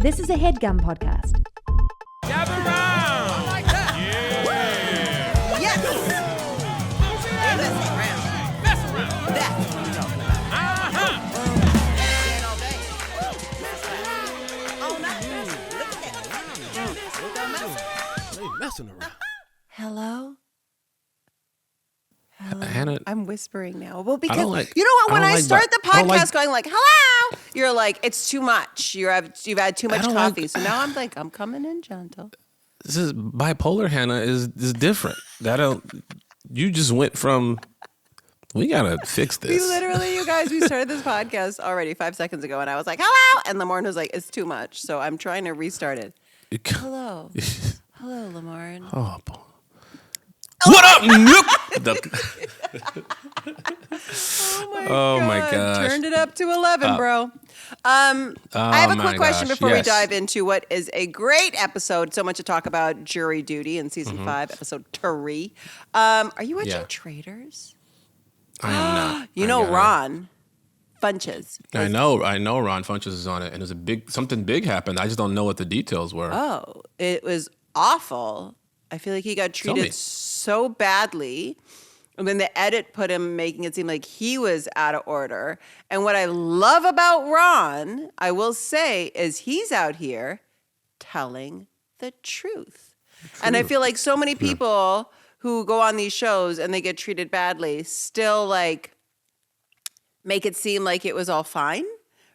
This is a HeadGum podcast. Gather round. I like that. Yeah. Yes. Mess around. That's what I'm talking about. Ain't all day. All night. Look at that. They messing around. Hello? Hannah, I'm whispering now. Well, because don't like- you know what? When I I, don't like start that. the I don't podcast like- going like, hello, you're like, it's too much. You've had too much don't coffee. like- So now I'm like, I'm coming in gentle. this is bipolar. Hannah is different. You just went from. We gotta fix this. We literally, you guys, we started this podcast already 5 seconds ago, and I was like, hello, and Lamorne was like, it's too much. So I'm trying to restart it. Hello, hello, Lamorne. Oh, boy. What up, Nook? Oh my gosh. Turned it up to 11, bro. I have a my quick question gosh, before we yes. dive into what is a great episode. So much to talk about jury duty in season 5, episode 3. Are you watching Yeah. Traitors? I am not. You know Ron Funches. I know Ron Funches is on it, and there's something big happened. I just don't know what the details were. Oh, it was awful. I feel like he got Tell treated me. so badly. And then the edit put him making it seem like he was out of order. And what I love about Ron, I will say, is he's out here telling the truth. And I feel like so many people who go on these shows and they get treated badly still like make it seem like it was all fine,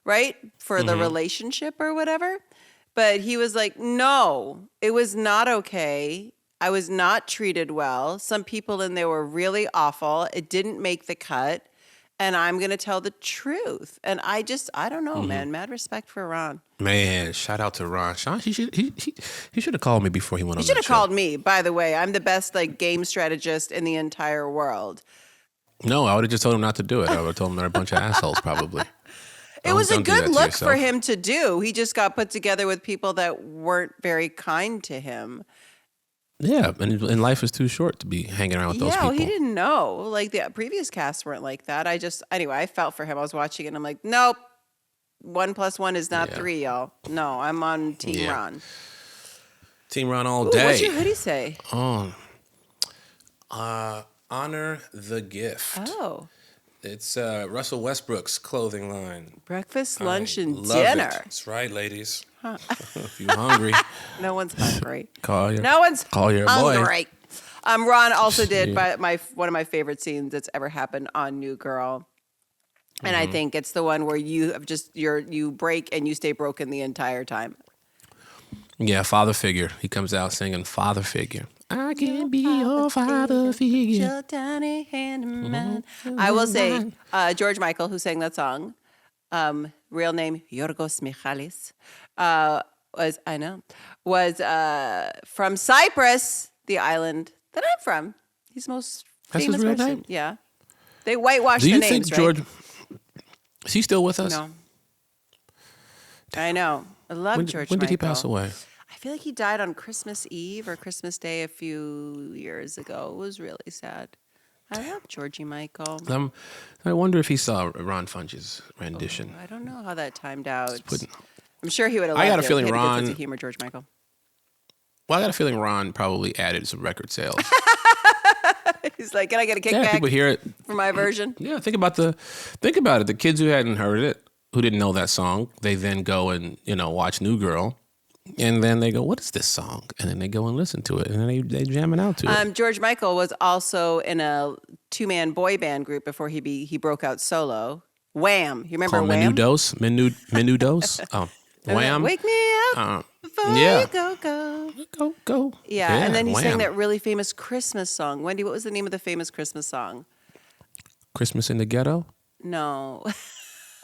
right? For the relationship or whatever. But he was like, no, it was not okay. I was not treated well. Some people in there were really awful. It didn't make the cut. And I'm going to tell the truth. And I don't know, man. Mad respect for Ron. Man, shout out to Ron. Sean, he should have called me before he went on. He should that have show. called me, by the way. I'm the best game strategist in the entire world. No, I would have just told him not to do it. I would have told him they're a bunch of assholes, probably. It was a Don't do that good to look for yourself. him to do. He just got put together with people that weren't very kind to him. Yeah, and life is too short to be hanging around with those Yeah, people. well, he didn't know. Like the previous casts weren't like that. Anyway, I felt for him. I was watching it and I'm like, nope. 1 + 1 is not 3, y'all. No, I'm on Team Ron. Team Ron all Ooh, day. what's your hoodie say? Honor the gift. Oh, It's Russell Westbrook's clothing line. breakfast, lunch, and Love dinner. It. That's right, ladies. If you're hungry, No one's hungry. call your boy. hungry. Ron also did Yeah. one of my favorite scenes that's ever happened on New Girl. And I think it's the one where you have you break and you stay broken the entire time. Yeah, father figure. He comes out singing father figure. I can be your father figure. Your tiny hand in mine. I will say, George Michael, who sang that song, real name Yorgos Michalis, was from Cyprus, the island that I'm from. He's the most That's his famous real person. name? Yeah, they whitewashed Do the you names, think George? right? Is he still with us? No, I know. I love George. When did he Michael. pass away? I feel like he died on Christmas Eve or Christmas Day a few years ago. It was really sad. I love Georgie Michael. I wonder if he saw Ron Funches' rendition. I don't know how that timed out. putting- I'm sure he would have I loved got a it. feeling He had a good sense Ron- of humor, George Michael. Well, I got a feeling Ron probably added some record sales. He's like, can I get a Yeah, people kickback hear it. for my version? Yeah, think about it. The kids who hadn't heard it, who didn't know that song, they then go and watch New Girl, and then they go, "What is this song?" And then they go and listen to it, and then they jamming out to it. George Michael was also in a 2-man boy band group before he broke out solo. Wham! You remember Called Wham? Menu Dose. Oh, Wham. Wake me up before yeah. you go. Go. Yeah, and then he sang Wham. that really famous Christmas song. Wendy, what was the name of the famous Christmas song? Christmas in the Ghetto. No.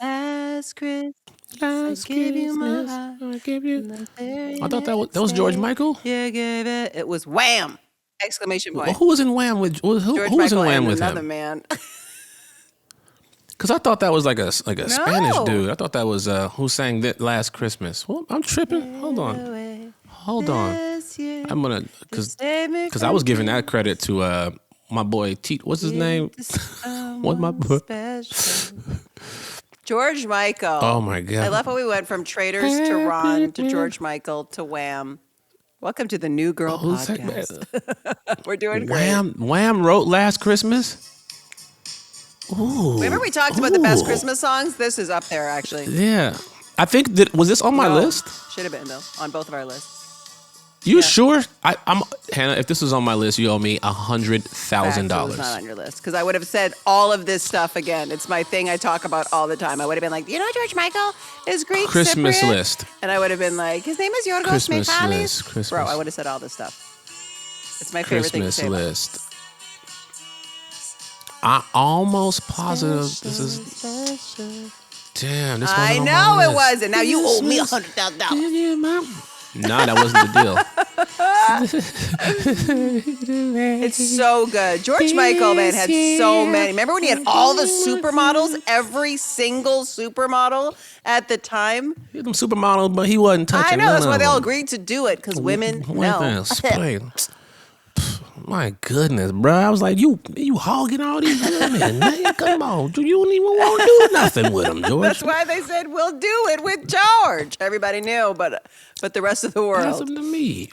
Last Christmas, Last I gave you my Christmas, heart. I gave you. the very I thought that was next George day Michael. You gave it. It was Wham! Exclamation point. Well, who was in Wham with who George was in Michael Wham and with another him? man. Because I thought that was like a Spanish No. dude. I thought that was who sang that Last Christmas. Well, I'm tripping. Hold on. I'm gonna because I was giving that credit to my boy What's his name? What my boy? George Michael. Oh my God. I love how we went from Traitors to Ron to George Michael to Wham. Welcome to the New Girl podcast. We're doing great. Wham wrote Last Christmas. Ooh. Remember we talked about the best Christmas songs? This is up there, actually. Yeah. I think was this on my list? Should have been, though, on both of our lists. You sure? I'm Hannah. If this was on my list, you owe me $100,000. It was not on your list because I would have said all of this stuff again. It's my thing I talk about all the time. I would have been like, you know, George Michael is Greek Christmas Cypriot? list. And I would have been like, his name is Yorgos Christmas Michalis. list. Christmas. Bro, I would have said all this stuff. It's my favorite thing to say. Christmas list. I'm almost positive this is. Damn, this wasn't I on know my it list. was, and now you owe me $100,000. Nah, that wasn't the deal. It's so good. George Michael, man, had so many. Remember when he had all the supermodels, every single supermodel at the time? He had them supermodels, but he wasn't touching I know, that's none why of they all them. agreed to do it, because women Women know. spray. My goodness, bro. I was like, you hogging all these women. Man, come on. You don't even want to do nothing with them, George. That's why they said, we'll do it with George. Everybody knew, but the rest of the Pass world. them to me.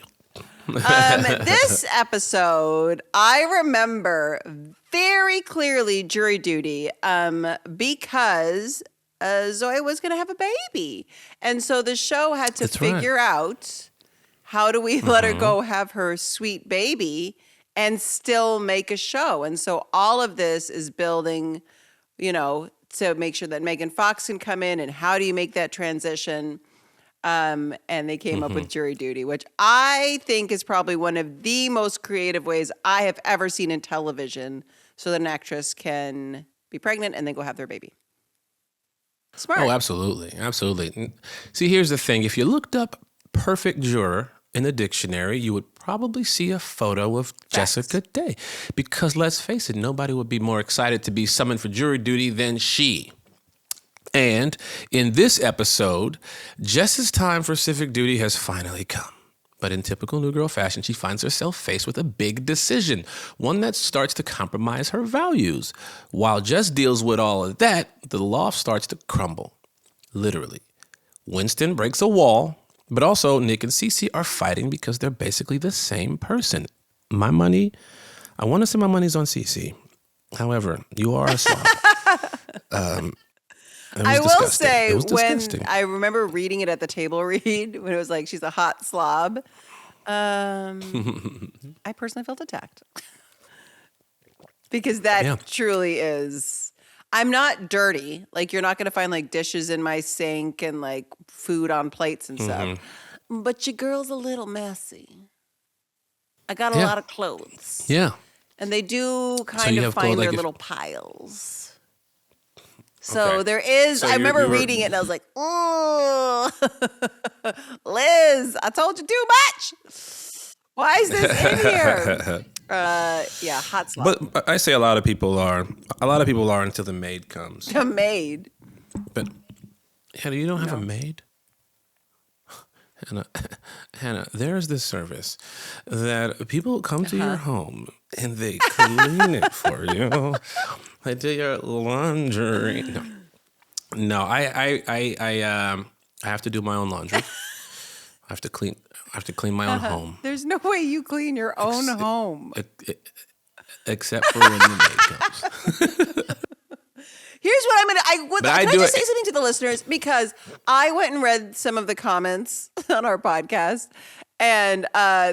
This episode, I remember very clearly jury duty because Zoe was going to have a baby. And so the show had to That's right. figure out how do we let her go have her sweet baby and still make a show. And so all of this is building, to make sure that Megan Fox can come in and how do you make that transition? And they came up with jury duty, which I think is probably one of the most creative ways I have ever seen in television so that an actress can be pregnant and then go have their baby. Smart. Oh, absolutely. Absolutely. See, here's the thing. If you looked up perfect juror in the dictionary, you would probably see a photo of Jessica Day. Because let's face it, nobody would be more excited to be summoned for jury duty than she. And in this episode, Jess's time for civic duty has finally come. But in typical New Girl fashion, she finds herself faced with a big decision, one that starts to compromise her values. While Jess deals with all of that, the loft starts to crumble, literally. Winston breaks a wall, but also Nick and Cece are fighting because they're basically the same person. I want to say my money's on Cece. However, you are a slob. I will say, it was when disgusting. I remember reading it at the table read, when it was like, she's a hot slob, I personally felt attacked. Because that truly is, I'm not dirty. Like, you're not going to find like dishes in my sink and like food on plates and stuff. But your girl's a little messy. I got a lot of clothes. Yeah. And they do kind you of have find clothes, their like, little piles. So Okay. there is, So I remember you were- reading it and I was like, oh, Liz, I told you too much. Why is this in here? Hot slob. But I say a lot of people are until the maid comes. The maid. But Hannah, you don't have a maid? Hannah, there's this service that people come to your home and they clean it for you. They do your laundry. No, I have to do my own laundry. I have to clean my own home. There's no way you clean your own home. Except for when the maid comes. Here's what I'm going to, can I do just it- say something to the listeners? Because I went and read some of the comments on our podcast and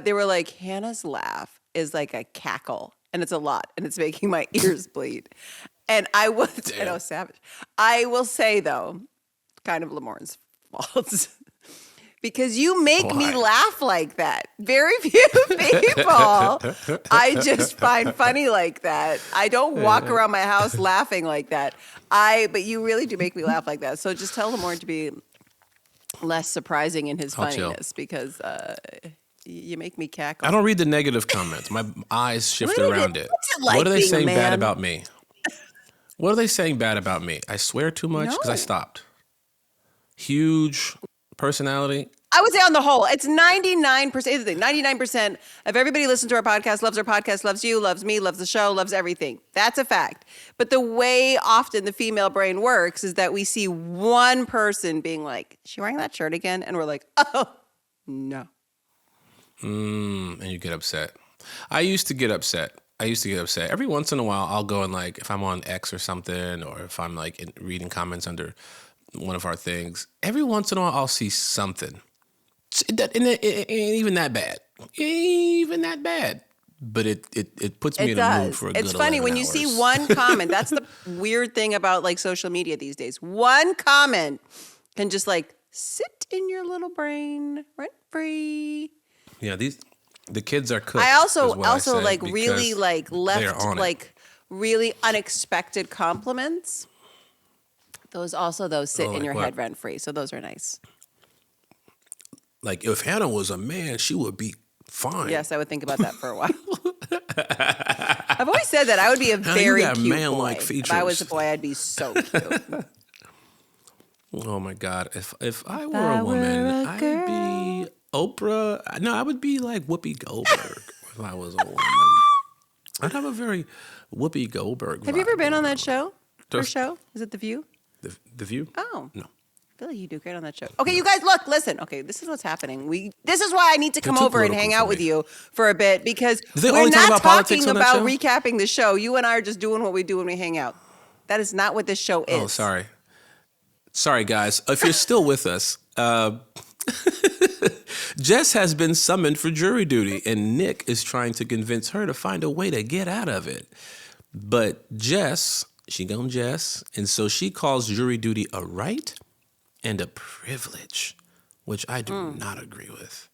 they were like, Hannah's laugh is like a cackle and it's a lot and it's making my ears bleed. And I know, savage. I will say though, kind of Lamorne's fault. Because you make me laugh like that. Very few people I just find funny like that. I don't walk around my house laughing like that. But you really do make me laugh like that. So just tell Lamorne to be less surprising in his funniness because you make me cackle. I don't read the negative comments. My eyes shift around it. What's it like What are they being a saying bad man? about me? What are they saying bad about me? I swear too much because I stopped. Huge personality. I would say on the whole, it's 99%. Here's the thing, 99% of everybody listening to our podcast loves our podcast, loves you, loves me, loves the show, loves everything. That's a fact. But the way often the female brain works is that we see one person being like, is she wearing that shirt again? And we're like, oh, no. And you get upset. I used to get upset. Every once in a while, I'll go and like, if I'm on X or something, or if I'm like reading comments under one of our things, every once in a while, I'll see something. And it ain't even that bad. But it puts me in a mood for a good 11 hours. It's funny when you see one comment. That's the weird thing about like social media these days. One comment can just like sit in your little brain rent free. Yeah, the kids are cooked. I also say, like really like left like really unexpected compliments. Those sit in your head rent free. So those are nice. Like, if Hannah was a man, she would be fine. Yes, I would think about that for a while. I've always said that I would be a very cute man-like boy. features. If I was a boy, I'd be so cute. Oh my God! If I were a woman, I'd be Oprah. No, I would be like Whoopi Goldberg. If I was a woman, I'd have a very Whoopi Goldberg. Have you ever been on that show? Her show? Is it The View? The View? Oh no. I feel like you do great on that show. Okay, you guys, listen. Okay, this is what's happening. This is why I need to come over and hang out with you for a bit, because we're not talking about recapping the show. You and I are just doing what we do when we hang out. That is not what this show is. Oh, sorry. Sorry, guys. If you're still with us, Jess has been summoned for jury duty, and Nick is trying to convince her to find a way to get out of it. But Jess, and so she calls jury duty a right and a privilege, which I do not agree with.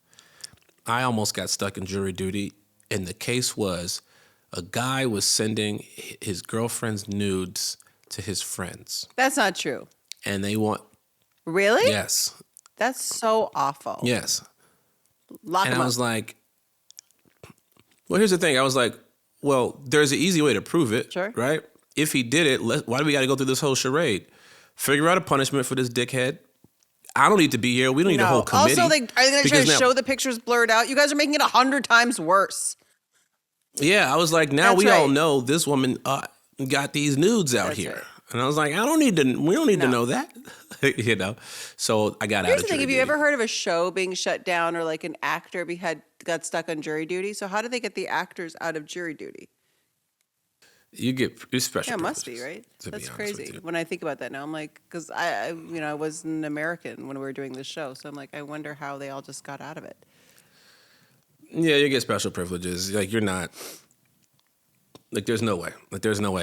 I almost got stuck in jury duty, and the case was a guy was sending his girlfriend's nudes to his friends. That's not true. And they want... Really? Yes. That's so awful. Yes. Lock him up. I was like... Well, here's the thing. I was like, well, there's an easy way to prove it. Sure. Right? If he did it, why do we got to go through this whole charade? Figure out a punishment for this dickhead. I don't need to be here. We don't need a whole committee. Also, are they going to try to show the pictures blurred out? You guys are making it 100 times worse. Yeah, I was like, now we all know this woman got these nudes out here. Right. And I was like, we don't need to know that. You know? So I got out of jury duty. Here's the thing, have you ever heard of a show being shut down or like an actor got stuck on jury duty? So how do they get the actors out of jury duty? You get special. Yeah, it must be, right? That's crazy. When I think about that now, I'm like, because I was an American when we were doing this show, so I'm like, I wonder how they all just got out of it. Yeah, you get special privileges. Like, you're not. Like, there's no way.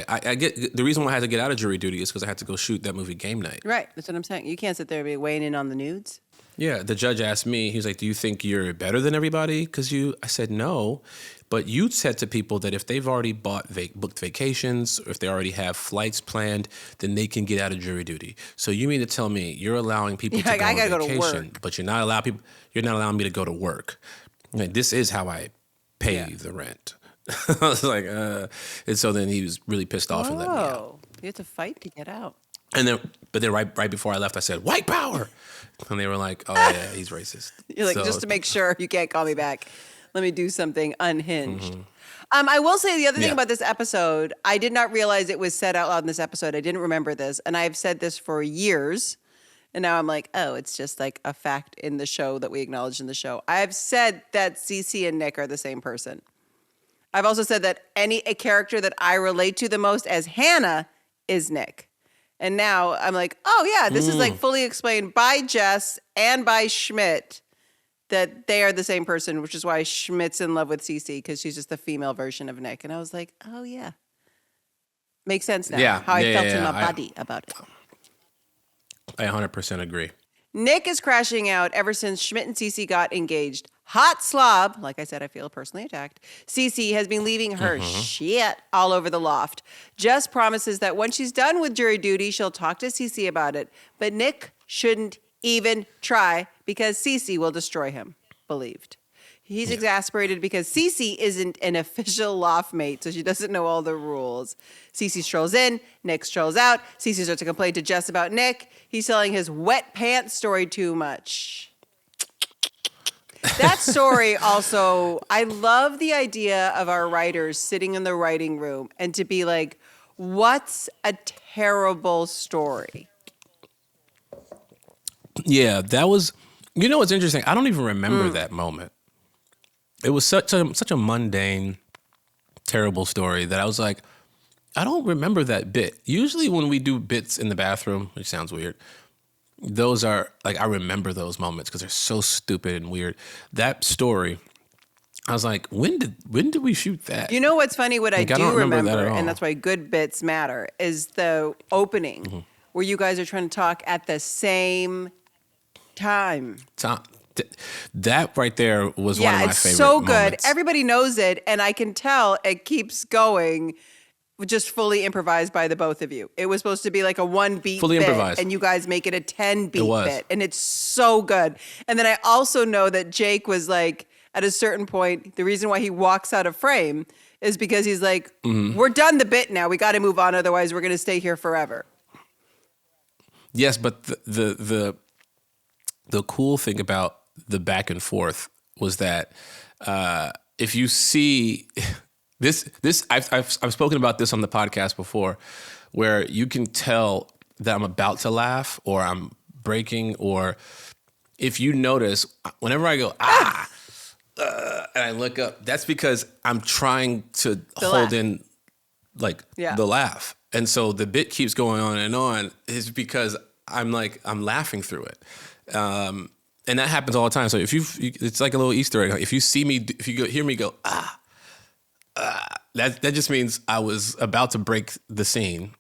I get the reason why I had to get out of jury duty is because I had to go shoot that movie Game Night. Right. That's what I'm saying. You can't sit there and be weighing in on the nudes. Yeah, the judge asked me, he's like, do you think you're better than everybody? I said, no. But you said to people that if they've already booked vacations, or if they already have flights planned, then they can get out of jury duty. So you mean to tell me you're allowing people to go on vacation, go to work, but you're not allowing me to go to work. Like, this is how I pay the rent. I was like, and so then he was really pissed off and let me out. You have to fight to get out. But then right before I left, I said, white power. And they were like, oh, yeah, he's racist. You're like, just to make sure you can't call me back, let me do something unhinged. Mm-hmm. I will say the other thing about this episode, I did not realize it was said out loud in this episode. I didn't remember this. And I've said this for years. And now I'm like, oh, it's just like a fact in the show that we acknowledge in the show. I've said that Cece and Nick are the same person. I've also said that a character that I relate to the most as Hannah is Nick. And now I'm like, oh yeah, this is like fully explained by Jess and by Schmidt that they are the same person, which is why Schmidt's in love with Cece, because she's just the female version of Nick. And I was like, oh yeah. Makes sense now. How I felt in my body about it. I 100% agree. Nick is crashing out ever since Schmidt and Cece got engaged. Hot slob, like I said, I feel personally attacked. Cece has been leaving her shit all over the loft. Jess promises that when she's done with jury duty, she'll talk to Cece about it. But Nick shouldn't even try because Cece will destroy him, believed. He's exasperated because Cece isn't an official loft mate, so she doesn't know all the rules. Cece strolls in, Nick strolls out. Cece starts to complain to Jess about Nick. He's telling his wet pants story too much. That story also, I love the idea of our writers sitting in the writing room and to be like, what's a terrible story? Yeah, that was, you know what's interesting? I don't even remember that moment. It was such a mundane, terrible story that I was like, I don't remember that bit. Usually when we do bits in the bathroom, which sounds weird, those are, like, I remember those moments because they're so stupid and weird. That story, I was like, when did we shoot that? You know what's funny? What I do don't remember that remember, at all. and that's why good bits matter, is the opening where you guys are trying to talk at the same time. That right there was one of my favorite it's so good. moments. Everybody knows it, and I can tell it keeps going. Just fully improvised by the both of you. It was supposed to be like a 1 beat Fully bit, improvised. and you guys make it a 10 beat It was. bit, and it's so good. And then I also know that Jake was like, at a certain point, the reason why he walks out of frame is because he's like, we're done the bit now. We got to move on, otherwise we're going to stay here forever. Yes, but the cool thing about the back and forth was that if you see this, I've spoken about this on the podcast before, where you can tell that I'm about to laugh or I'm breaking, or if you notice, whenever I go and I look up, that's because I'm trying to hold laugh. in like the laugh, and so the bit keeps going on is because I'm laughing through it. And that happens all the time. So if it's like a little Easter egg. If you see me, if you hear me go, that just means I was about to break the scene.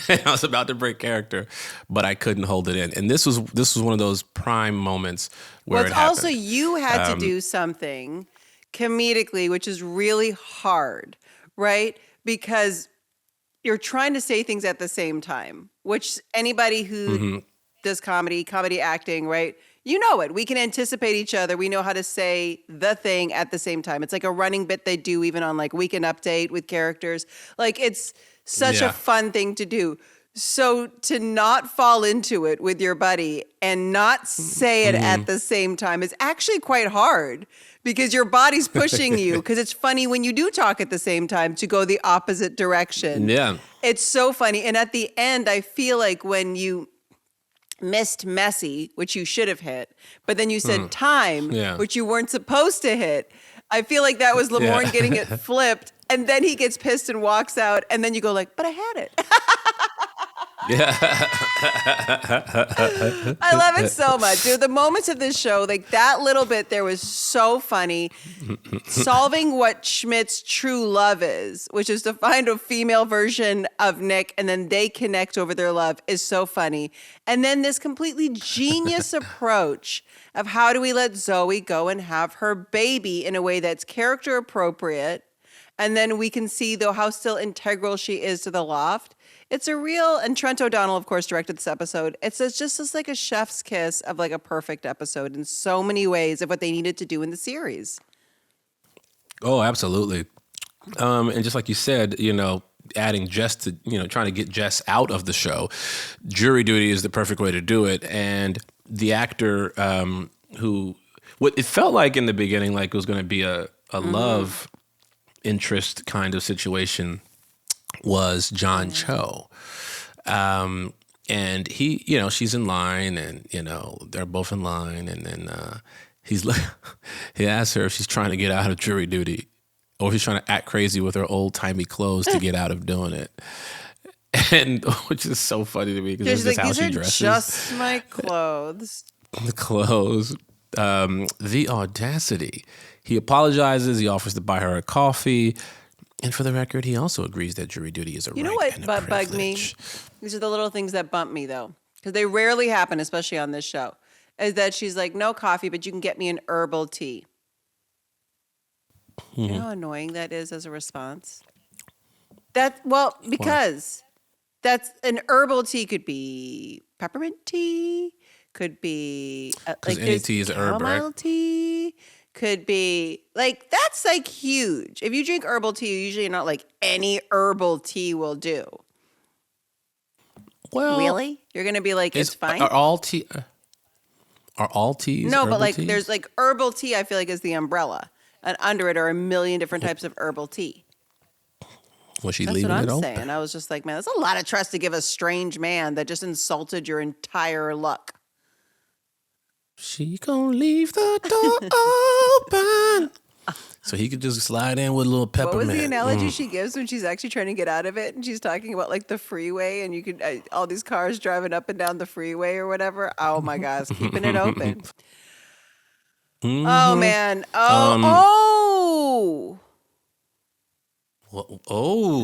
I was about to break character, but I couldn't hold it in. And this was one of those prime moments where it happened. Also, you had to do something comedically, which is really hard, right? Because you're trying to say things at the same time, which anybody who does comedy acting, right? You know it. We can anticipate each other. We know how to say the thing at the same time. It's like a running bit they do even on like Weekend Update with characters. Like it's such a fun thing to do. So to not fall into it with your buddy and not say it at the same time is actually quite hard because your body's pushing you, because it's funny when you do talk at the same time to go the opposite direction. Yeah. It's so funny. And at the end, I feel like when you missed messy, which you should have hit, but then you said time, which you weren't supposed to hit. I feel like that was Lamorne getting it flipped, and then he gets pissed and walks out, and then you go like, but I had it. I love it so much. Dude, the moments of this show, like that little bit there was so funny. Solving what Schmidt's true love is, which is to find a female version of Nick and then they connect over their love, is so funny. And then this completely genius approach of how do we let Zooey go and have her baby in a way that's character appropriate. And then we can see though how still integral she is to the loft. It's a real, and Trent O'Donnell, of course, directed this episode. It's just like a chef's kiss of like a perfect episode in so many ways of what they needed to do in the series. Oh, absolutely. And just like you said, adding Jess to, trying to get Jess out of the show, jury duty is the perfect way to do it. And the actor what it felt like in the beginning, like it was going to be a love interest kind of situation, was John Cho. And he, she's in line and, they're both in line. And then he asks her if she's trying to get out of jury duty or if she's trying to act crazy with her old timey clothes to get out of doing it. And which is so funny to me because that's how she dresses. Just my clothes. The clothes. The audacity. He apologizes. He offers to buy her a coffee. And for the record, he also agrees that jury duty is a right and a privilege. You know what bugged me? These are the little things that bump me, though, because they rarely happen, especially on this show, is that she's like, no coffee, but you can get me an herbal tea. You know how annoying that is as a response? Because that's an herbal tea could be peppermint tea, could be like any tea is a herb, right? Tea, could be like, that's like huge. If you drink herbal tea, usually not like any herbal tea will do. Well, Really? You're going to be like, it's fine? Are all teas No, but herbal like teas? there's like herbal tea, I feel like is the umbrella. And under it are a million different types of herbal tea. Was she That's leaving what I'm it open? saying. I was just like, man, that's a lot of trust to give a strange man that just insulted your entire luck. She gonna leave the door open. So he could just slide in with a little peppermint. What was the analogy she gives when she's actually trying to get out of it? And she's talking about like the freeway and you could, all these cars driving up and down the freeway or whatever. Oh my gosh, keeping it open. Oh man.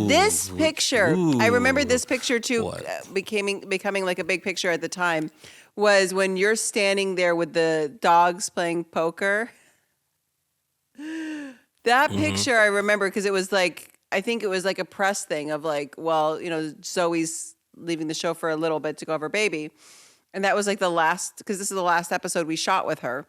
This picture, I remember this picture too, becoming like a big picture at the time, was when you're standing there with the dogs playing poker. That picture I remember because it was like, I think it was like a press thing of like, well, you know, Zoe's leaving the show for a little bit to go have her baby. And that was like the last, because this is the last episode we shot with her.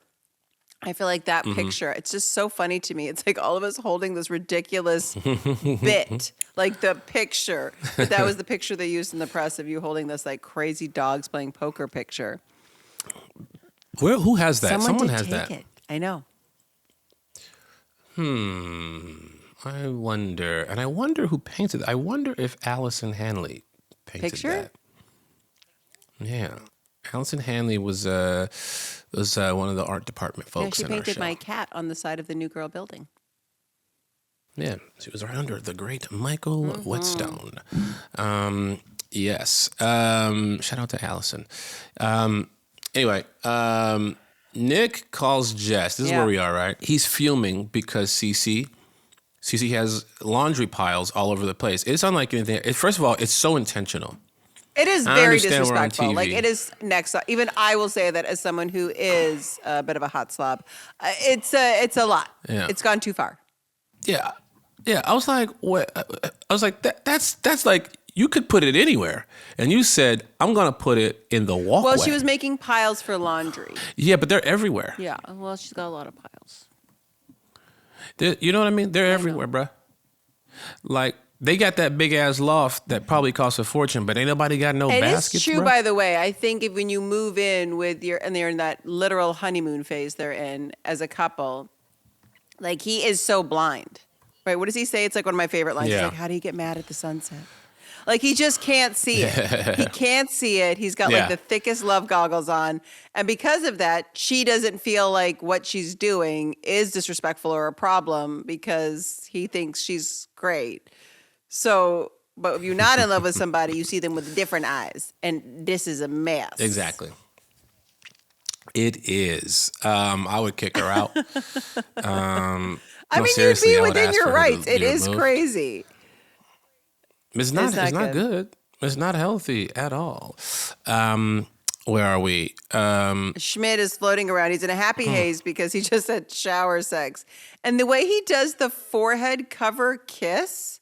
I feel like that picture, it's just so funny to me. It's like all of us holding this ridiculous bit, like the picture. But that was the picture they used in the press of you holding this like crazy dogs playing poker picture. Who has that? Someone did has take that. it. I know. I wonder who painted it. I wonder if Allison Hanley painted Picture? that. Yeah. Allison Hanley was one of the art department folks Yeah, she in our painted show. my cat on the side of the New Girl building. Yeah, she was right under the great Michael Whetstone. Yes. Shout out to Allison. Anyway, Nick calls Jess. This is where we are, right? He's fuming because Cece has laundry piles all over the place. It's unlike anything. First of all, it's so intentional. It is I very understand we're on disrespectful. Like TV. it is next. Even I will say that as someone who is a bit of a hot slob, it's a lot. Yeah. It's gone too far. Yeah. I was like, what? I was like, that's like, you could put it anywhere. And you said, I'm going to put it in the walkway. Well, she was making piles for laundry. Yeah, but they're everywhere. Yeah. Well, she's got a lot of piles. You know what I mean? They're everywhere, bruh. Like, they got that big ass loft that probably costs a fortune, but ain't nobody got no baskets. It is true, bruh. by the way. I think if when you move in with and they're in that literal honeymoon phase they're in as a couple, like he is so blind. Right? What does he say? It's like one of my favorite lines. Yeah. He's like, how do you get mad at the sunset? Like he just can't see it. He can't see it. He's got like the thickest love goggles on. And because of that, she doesn't feel like what she's doing is disrespectful or a problem because he thinks she's great. So, but if you're not in love with somebody, you see them with different eyes. And this is a mess. Exactly. It is. I would kick her out. I mean, you'd be within your rights. It is crazy. It's not good. It's not healthy at all. Where are we? Schmidt is floating around. He's in a happy haze because he just had shower sex. And the way he does the forehead cover kiss,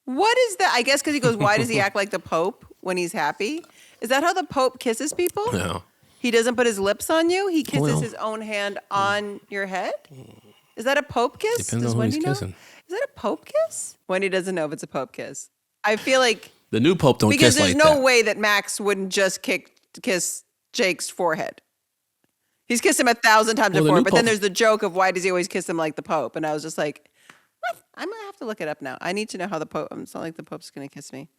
what is that? I guess because he goes, why does he act like the Pope when he's happy? Is that how the Pope kisses people? No. He doesn't put his lips on you? He kisses his own hand on your head? Is that a Pope kiss? Depends Does on who Wendy he's know? kissing. Is that a Pope kiss? Wendy doesn't know if it's a Pope kiss. I feel like The new Pope don't because kiss there's like no that. way that Max wouldn't just kiss Jake's forehead. He's kissed him 1,000 times Well, the before, new but then Pope- there's the joke of why does he always kiss him like the Pope? And I was just like, what? I'm gonna have to look it up now. I need to know how the Pope. It's not like the Pope's gonna kiss me.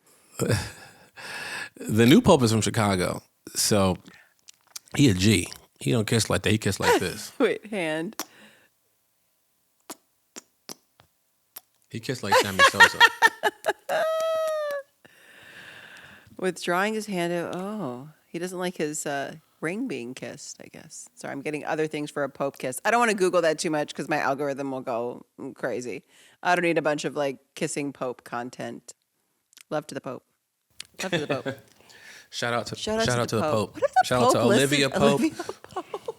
The new Pope is from Chicago, so he a G. He don't kiss like that. He kiss like this. Wait, hand. He kissed like Sammy Sosa. Withdrawing his hand. Oh, he doesn't like his ring being kissed, I guess. Sorry, I'm getting other things for a Pope kiss. I don't want to Google that too much because my algorithm will go crazy. I don't need a bunch of like kissing Pope content. Love to the Pope. Love to the Pope. Shout out to the Pope. Pope. What if the Shout out Pope to Olivia listened? Pope. Olivia Pope.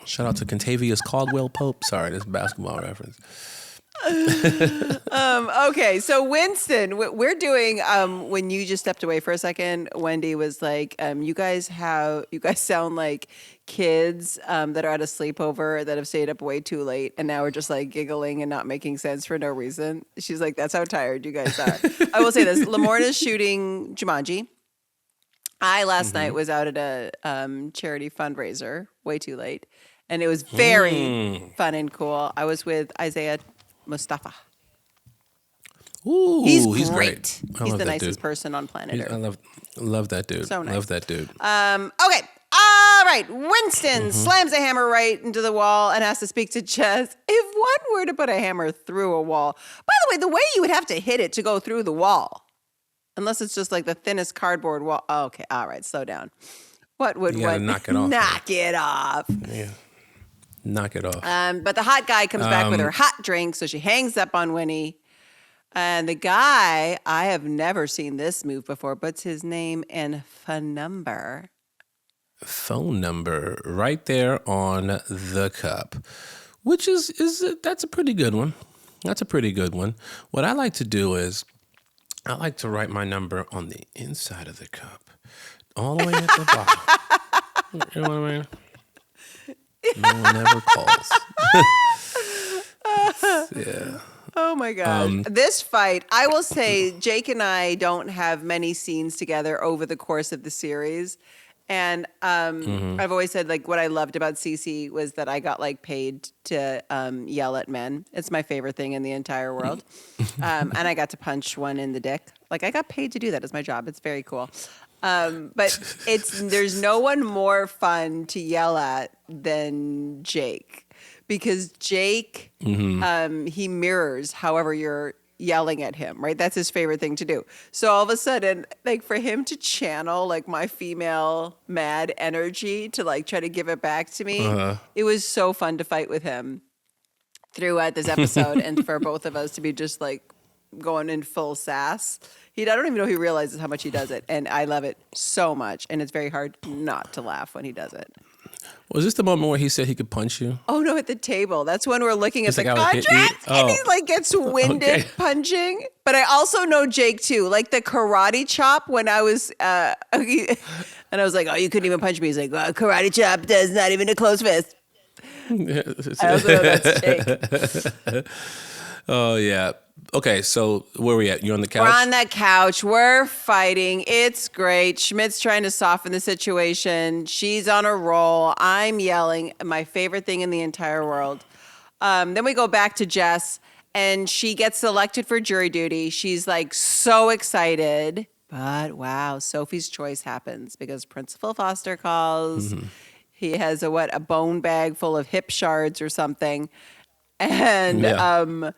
Shout out to Contavious Caldwell Pope. Sorry, this is a basketball reference. Okay, so Winston, we're doing. When you just stepped away for a second, Wendy was like, "You guys sound like kids that are at a sleepover that have stayed up way too late, and now we're just like giggling and not making sense for no reason." She's like, "That's how tired you guys are." I will say this: Lamorna's shooting Jumanji. I last night was out at a charity fundraiser, way too late, and it was very fun and cool. I was with Isaiah Mustafa. Ooh, He's great. He's the nicest person on planet Earth. I love that dude. So nice. Love that dude. Okay. All right. Winston slams a hammer right into the wall and has to speak to Jess. If one were to put a hammer through a wall, by the way, the way you would have to hit it to go through the wall, unless it's just like the thinnest cardboard wall. Oh, okay. All right. Slow down. What would one knock it off? Knock it off. Yeah. Knock it off. But the hot guy comes back with her hot drink, so she hangs up on Winnie. And the guy, I have never seen this move before, puts his name and phone number right there on the cup, which that's a pretty good one. That's a pretty good one. What I like to do is I like to write my number on the inside of the cup, all the way at the bottom. You know what I mean? No one ever calls. Yeah. Oh my God. This fight, I will say Jake and I don't have many scenes together over the course of the series. And I've always said, like, what I loved about Cece was that I got, like, paid to yell at men. It's my favorite thing in the entire world. And I got to punch one in the dick. Like, I got paid to do that as my job. It's very cool. But there's no one more fun to yell at than Jake. Because Jake, he mirrors however you're yelling at him, right? That's his favorite thing to do. So all of a sudden, like, for him to channel like my female mad energy to like try to give it back to me, it was so fun to fight with him throughout this episode, and for both of us to be just like going in full sass. I don't even know he realizes how much he does it, and I love it so much, and it's very hard not to laugh when he does it. Was this the moment where he said he could punch you? Oh, no, at the table. That's when we're looking at It's the like, I would hit you? contract, and he like gets winded punching. But I also know Jake too, like the karate chop when I was, and I was like, "Oh, you couldn't even punch me." He's like, "Well, karate chop does not even a close fist." I also know that's Jake. Oh yeah. Okay, so where are we at? You're on the couch? We're on that couch. We're fighting. It's great. Schmidt's trying to soften the situation. She's on a roll. I'm yelling. My favorite thing in the entire world. Then we go back to Jess, and she gets selected for jury duty. She's like so excited. But wow, Sophie's choice happens because Principal Foster calls. He has a bone bag full of hip shards or something. And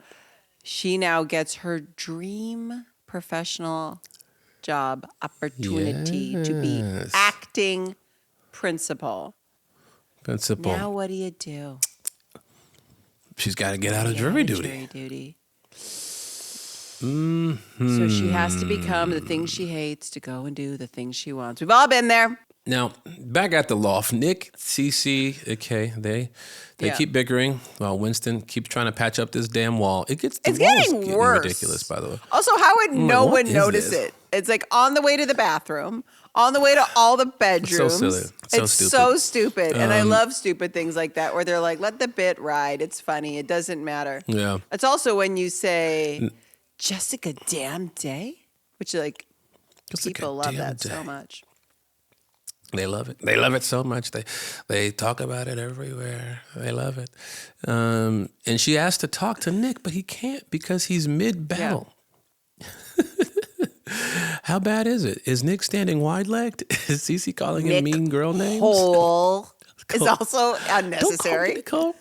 she now gets her dream professional job opportunity to be acting principal. Now what do you do? She's got to get out of jury duty. So she has to become the thing she hates to go and do the thing she wants. We've all been there. Now, back at the loft, Nick, Cece, okay, they keep bickering while Winston keeps trying to patch up this damn wall. It's getting worse. Ridiculous, by the way. Also, how would no one notice it? It's like on the way to the bathroom, on the way to all the bedrooms. So silly. It's so stupid. And I love stupid things like that where they're like, let the bit ride. It's funny. It doesn't matter. Yeah. It's also when you say, Jessica damn day, which like people love that so much. They love it. They love it so much. They talk about it everywhere. They love it. And she asked to talk to Nick, but he can't because he's mid-battle. Yeah. How bad is it? Is Nick standing wide-legged? Is Cece calling him mean girl names? Hole is also unnecessary. Nick Hole.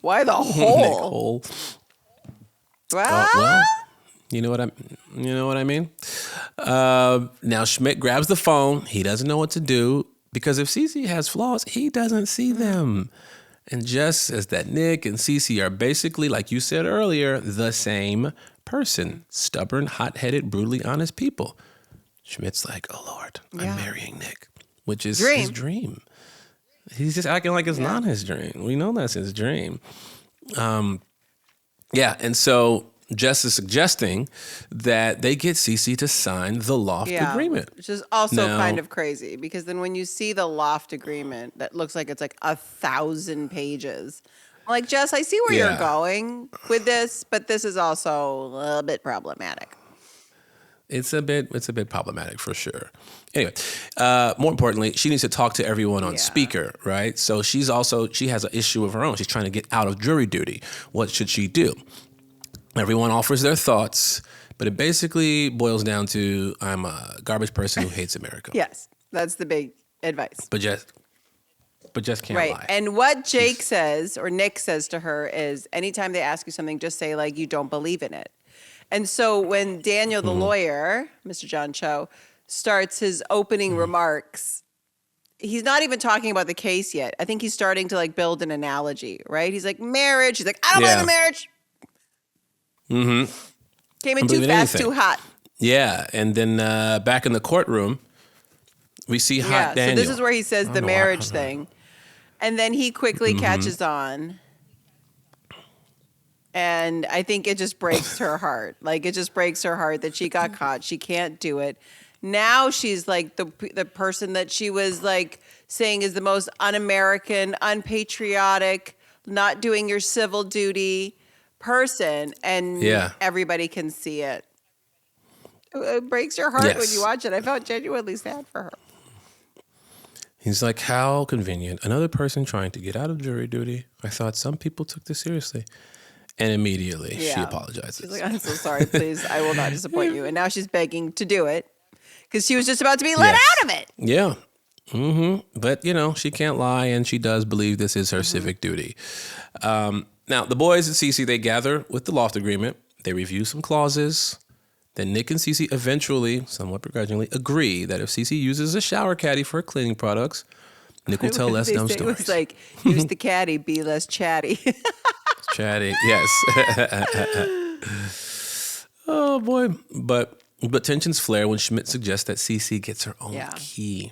Why the hole? Nick Hole. Well, you know what I mean? Now Schmidt grabs the phone. He doesn't know what to do because if Cece has flaws, he doesn't see them. And Jess says that Nick and Cece are basically, like you said earlier, the same person. Stubborn, hot-headed, brutally honest people. Schmidt's like, oh, Lord, I'm marrying Nick, which is his dream. He's just acting like it's not his dream. We know that's his dream. Yeah, and so Jess is suggesting that they get Cece to sign the loft agreement. Which is also Now- kind of crazy because then when you see the loft agreement, that looks like it's like 1,000 pages. I'm like, Jess, I see where Yeah. you're going with this, but this is also a little bit problematic. It's a bit problematic for sure. Anyway, more importantly, she needs to talk to everyone on speaker, right? So she has an issue of her own. She's trying to get out of jury duty. What should she do? Everyone offers their thoughts, but it basically boils down to I'm a garbage person who hates America. Yes, that's the big advice. But just can't Right. lie. And what Jake says or Nick says to her is anytime they ask you something, just say like you don't believe in it. And so when Daniel, the lawyer, Mr. John Cho, starts his opening remarks, he's not even talking about the case yet. I think he's starting to like build an analogy, right? He's like, marriage. He's like, I don't believe in marriage. Mm-hmm. Came in too fast, too hot. Yeah. And then back in the courtroom, we see hot Daniel. So this is where he says the marriage thing. And then he quickly catches on. And I think it just breaks her heart. Like, it just breaks her heart that she got caught. She can't do it. Now she's like the person that she was like saying is the most un-American, unpatriotic, not doing your civil duty person. And everybody can see it. It breaks your heart when you watch it. I felt genuinely sad for her. He's like, how convenient. Another person trying to get out of jury duty. I thought some people took this seriously. And immediately she apologizes. She's like, I'm so sorry, please. I will not disappoint you. And now she's begging to do it because she was just about to be let out of it. Yeah. Mm-hmm. But, she can't lie, and she does believe this is her civic duty. Now, the boys at Cece, they gather with the loft agreement. They review some clauses. Then Nick and Cece eventually, somewhat begrudgingly, agree that if Cece uses a shower caddy for her cleaning products, Nick will tell less dumb stories. It was like, use the caddy, be less chatty. Chatty, yes. Oh, boy. But tensions flare when Schmidt suggests that Cece gets her own key.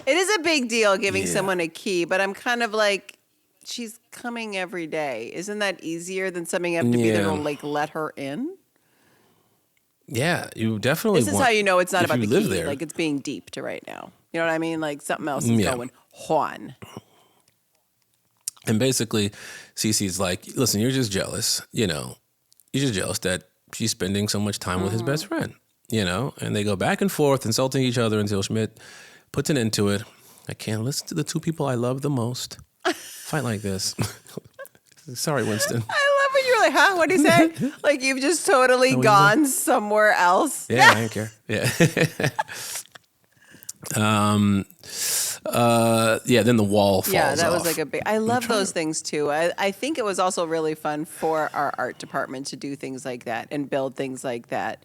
It is a big deal giving someone a key, but I'm kind of like, she's coming every day. Isn't that easier than something you have to be there to like let her in? Yeah, you definitely This is how you know it's not about the key. There. Like it's being deep to right now. You know what I mean? Like something else is going on. And basically, Cece's like, listen, you're just jealous. You're just jealous that she's spending so much time with his best friend. And they go back and forth, insulting each other until Schmidt puts an end to it. I can't listen to the two people I love the most fight like this. Sorry, Winston. I love when you're like, huh? What do you say? Like you've just totally gone somewhere else. Yeah, I don't care. Yeah. Then the wall falls off. Yeah, that was like a big... I love those things too. I think it was also really fun for our art department to do things like that and build things like that.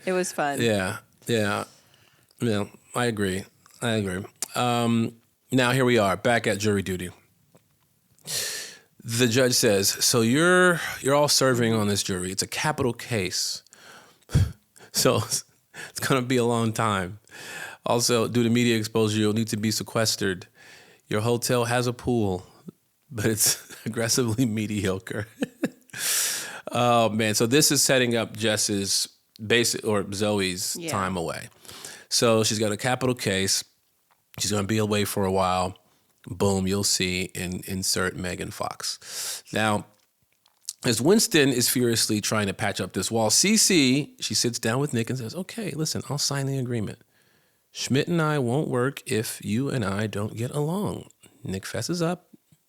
It was fun. Yeah, I agree. Now here we are, back at jury duty. The judge says, so you're all serving on this jury. It's a capital case. So it's going to be a long time. Also, due to media exposure, you'll need to be sequestered. Your hotel has a pool, but it's aggressively mediocre. Oh, man. So this is setting up Jess's Zooey's time away. So she's got a capital case. She's going to be away for a while. Boom, you'll see insert Megan Fox. Now, as Winston is furiously trying to patch up this wall, Cece, she sits down with Nick and says, okay, listen, I'll sign the agreement. Schmidt and I won't work if you and I don't get along. Nick fesses up.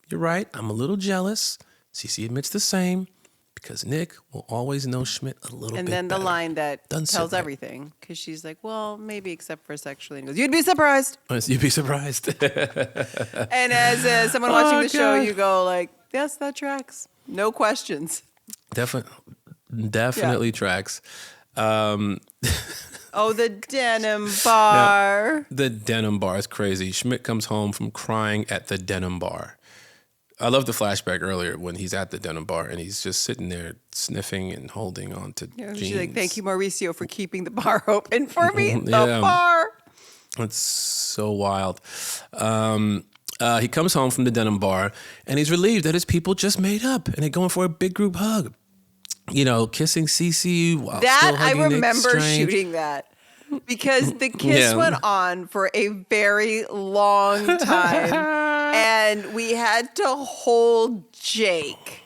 You're right, I'm a little jealous. Cece admits the same because Nick will always know Schmidt a little bit And then better. the line that Done tells said everything because she's like, well, maybe except for sexually. And he goes, you'd be surprised. You'd be surprised. And as someone watching the show, you go like, yes, that tracks. No questions. Definitely tracks. Oh, the denim bar. Now, the denim bar is crazy. Schmidt comes home from crying at the denim bar. I love the flashback earlier when he's at the denim bar and he's just sitting there sniffing and holding on to jeans. She's like, thank you, Mauricio, for keeping the bar open for me. The bar. It's so wild. He comes home from the denim bar and he's relieved that his people just made up and they're going for a big group hug. kissing Cece while That still I hugging Nick remember strange. shooting that. Because the kiss Yeah. went on for a very long time. And we had to hold Jake.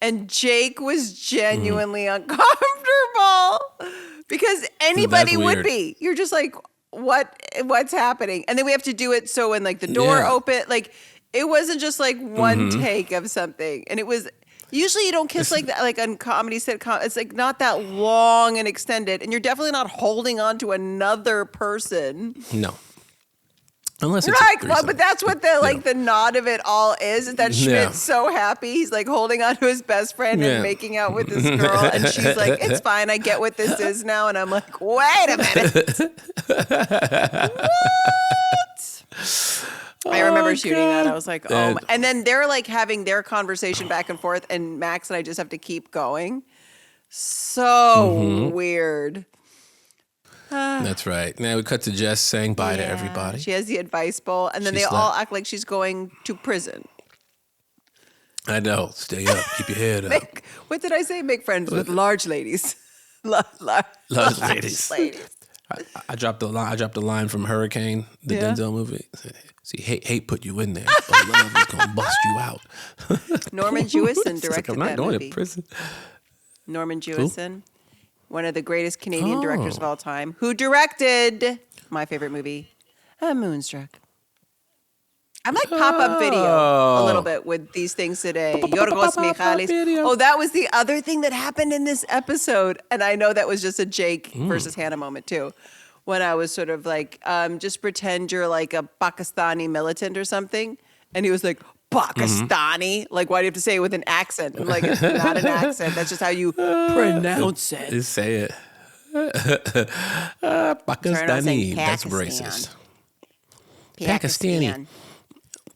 And Jake was genuinely uncomfortable. Because anybody That's would weird. be. You're just like, what's happening? And then we have to do it so when like the door Yeah. open, like it wasn't just like one take of something. And it was usually you don't kiss like that, like on comedy sitcom. It's like not that long and extended, and you're definitely not holding on to another person. No. Unless it's Right, a well, threesome. but that's what the nod of it all is that Schmidt's Yeah. so happy. He's like holding on to his best friend Yeah. and making out with this girl, and she's like, "It's fine, I get what this is now." And I'm like, "Wait a minute, what?" I remember shooting that. I was like, "Oh," and then they're like having their conversation back and forth, and Max and I just have to keep going. So weird. That's right. Now we cut to Jess saying bye to everybody. She has the advice bowl, and then She they all slept. act like she's going to prison. I know. Stay up. Keep your head up. What did I say? Make friends with large ladies. Large ladies. I dropped the line. I dropped the line from Hurricane, the Yeah. Denzel movie. See, hate put you in there, but love is gonna bust you out. Norman Jewison It's like, directed I'm not that going movie. to prison. Norman Jewison, one of the greatest Canadian directors of all time, who directed my favorite movie, Moonstruck. I like pop-up video a little bit with these things today. Yorgos Michalis. Oh, that was the other thing that happened in this episode. And I know that was just a Jake versus Hannah moment too. When I was sort of like, just pretend you're like a Pakistani militant or something. And he was like, Pakistani? Like, why do you have to say it with an accent? I'm like, it's not an accent. That's just how you pronounce it. Just say it. Sorry, I'm not saying Pakistani. That's Pakistan. racist. Pakistani.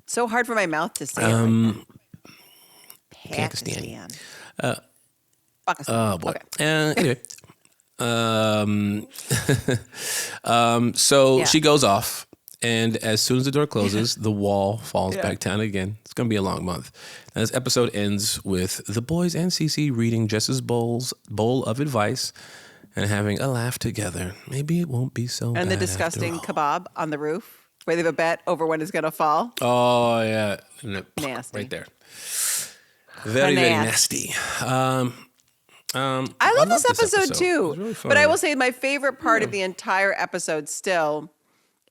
So hard for my mouth to say. Pakistan. Pakistan. Oh boy. Okay. Anyway, so she goes off, and as soon as the door closes, the wall falls back down again. It's gonna be a long month. And this episode ends with the boys and Cece reading Jess's bowl of advice and having a laugh together. Maybe it won't be so bad And the disgusting after all. kebab on the roof where they have a bet over when it's going to fall. Oh yeah, Nasty. right there. Very very Nasty. nasty. I love this episode too. It was really fun. But I will say my favorite part of the entire episode still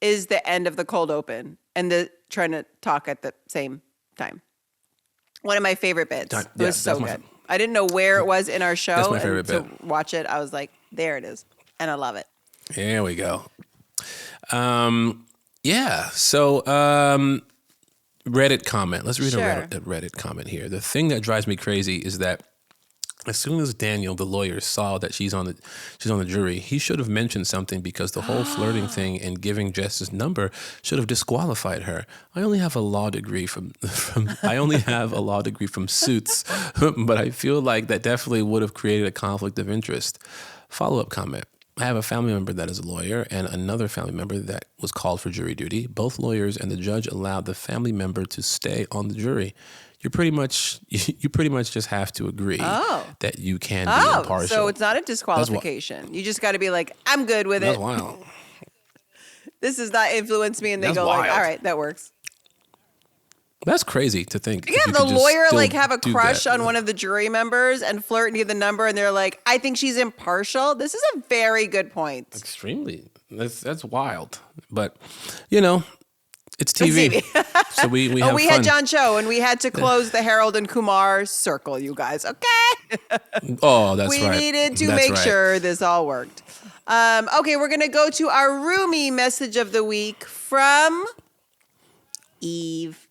is the end of the cold open and the trying to talk at the same time. One of my favorite bits. It was so that's my good. I didn't know where it was in our show. That's my favorite and bit. to watch it, I was like, there it is. And I love it. There we go. Yeah. So Reddit comment. Let's read Sure. a Reddit comment here. The thing that drives me crazy is that as soon as Daniel, the lawyer, saw that she's on the jury, he should have mentioned something because the whole flirting thing and giving Jess's number should have disqualified her. I only have a law degree from Suits, but I feel like that definitely would have created a conflict of interest. Follow-up comment. I have a family member that is a lawyer and another family member that was called for jury duty. Both lawyers and the judge allowed the family member to stay on the jury. You pretty much just have to agree that you can be impartial. So it's not a disqualification. You just got to be like, I'm good with That's it. wild. This does not influence me. And they That's go like, wild. all right, that works. That's crazy to think. Yeah, you the could just lawyer still like have a do crush that. on one of the jury members and flirt and get the number, and they're like, I think she's impartial. This is a very good point. Extremely. That's wild. But it's TV. So we have we fun. had John Cho, and we had to close the Harold and Kumar circle, you guys. Okay. Oh, that's We right. needed to That's make right. sure this all worked. Okay, we're going to go to our roomie message of the week from Eve.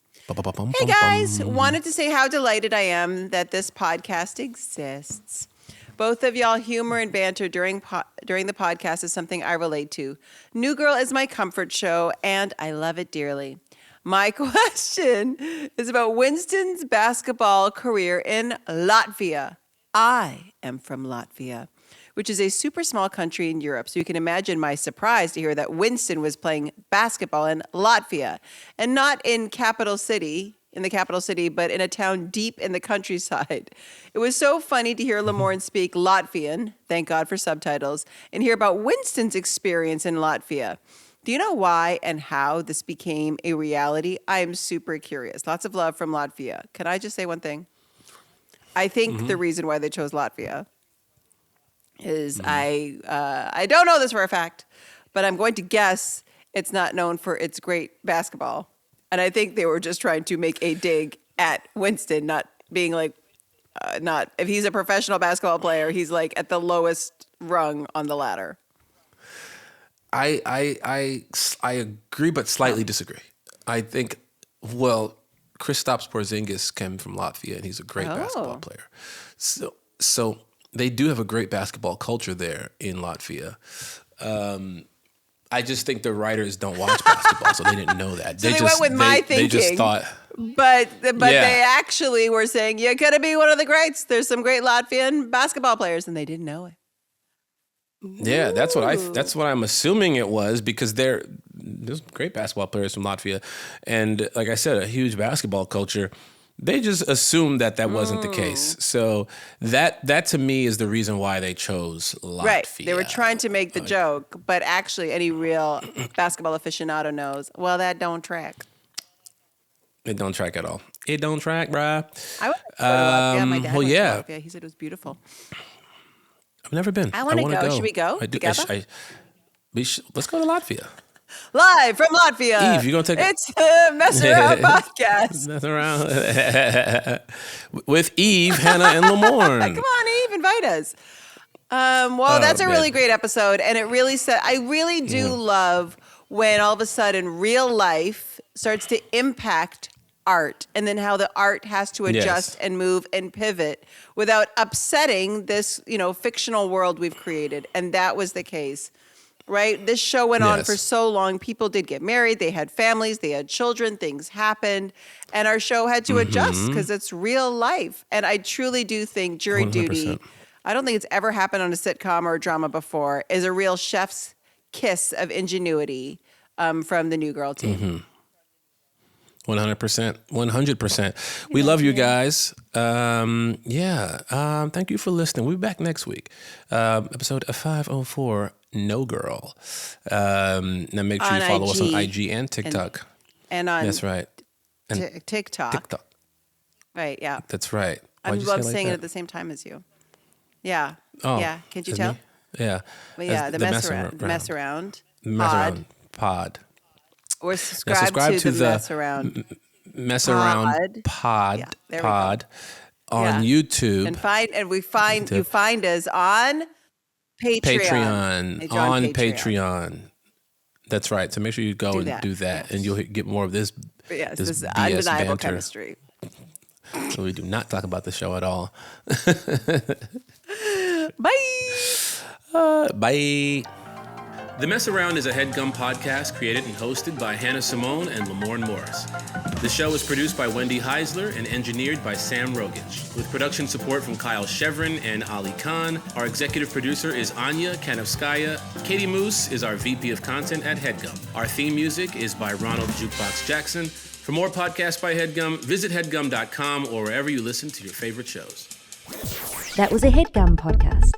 Hey guys, wanted to say how delighted I am that this podcast exists. Both of y'all humor and banter during the podcast is something I relate to. New Girl is my comfort show, and I love it dearly. My question is about Winston's basketball career in Latvia. I am from Latvia, which is a super small country in Europe. So you can imagine my surprise to hear that Winston was playing basketball in Latvia and not in capital city in the capital city, but in a town deep in the countryside. It was so funny to hear Lamorne speak Latvian, thank God for subtitles, and hear about Winston's experience in Latvia. Do you know why and how this became a reality? I am super curious. Lots of love from Latvia. Can I just say one thing? I think the reason why they chose Latvia is I don't know this for a fact, but I'm going to guess it's not known for its great basketball. And I think they were just trying to make a dig at Winston, not being like, not if he's a professional basketball player, he's like at the lowest rung on the ladder. I agree, but slightly disagree. I think, well, Kristaps Porzingis came from Latvia, and he's a great basketball player. So they do have a great basketball culture there in Latvia. I just think the writers don't watch basketball, so they didn't know that. So they went with my thinking. They just thought. But they actually were saying, you're going to be one of the greats. There's some great Latvian basketball players, and they didn't know it. Yeah, that's what I'm assuming it was, because there's great basketball players from Latvia, and like I said, a huge basketball culture. They just assumed that wasn't the case. So that to me is the reason why they chose Latvia. Right. They were trying to make the joke, but actually any real basketball aficionado knows, well, that don't track. It don't track at all. It don't track, bruh. I went to Latvia. My dad went to yeah. Latvia. He said it was beautiful. I've never been. I want to go. Should we go together? Let's go to Latvia. Live from Latvia. Eve, you gonna take It's the Mess Around podcast. Mess around with Eve, Hannah, and Lamorne. Come on, Eve, invite us. That's a really great episode, and it really I really do love when all of a sudden real life starts to impact art, and then how the art has to adjust and move and pivot without upsetting this, fictional world we've created. And that was the case. Right? This show went on for so long. People did get married. They had families. They had children. Things happened. And our show had to adjust because it's real life. And I truly do think jury 100%. Duty, I don't think it's ever happened on a sitcom or a drama before, is a real chef's kiss of ingenuity from the New Girl team. 100%. 100%. We love you guys. Thank you for listening. We'll be back next week. Episode 504. No Girl. Now make sure you follow us on IG and TikTok. And on that's right. And TikTok. Right, yeah. That's right. I love saying it at the same time as you. Yeah. Oh, yeah. Can't you tell? Me? Yeah. But yeah, the mess around. Pod. Or subscribe to the mess around. Mess around pod. Yeah, pod on YouTube. And you find us on Patreon. On Patreon. That's right. So make sure you go and do that, and you'll get more of this. Yes, this BS banter. undeniable chemistry. So we do not talk about the show at all. Bye. Bye. The Mess Around is a HeadGum podcast created and hosted by Hannah Simone and Lamorne Morris. The show is produced by Wendy Heisler and engineered by Sam Rogich, with production support from Kyle Chevron and Ali Khan. Our executive producer is Anya Kanovskaya. Katie Moose is our VP of Content at HeadGum. Our theme music is by Ronald Jukebox Jackson. For more podcasts by HeadGum, visit headgum.com or wherever you listen to your favorite shows. That was a HeadGum podcast.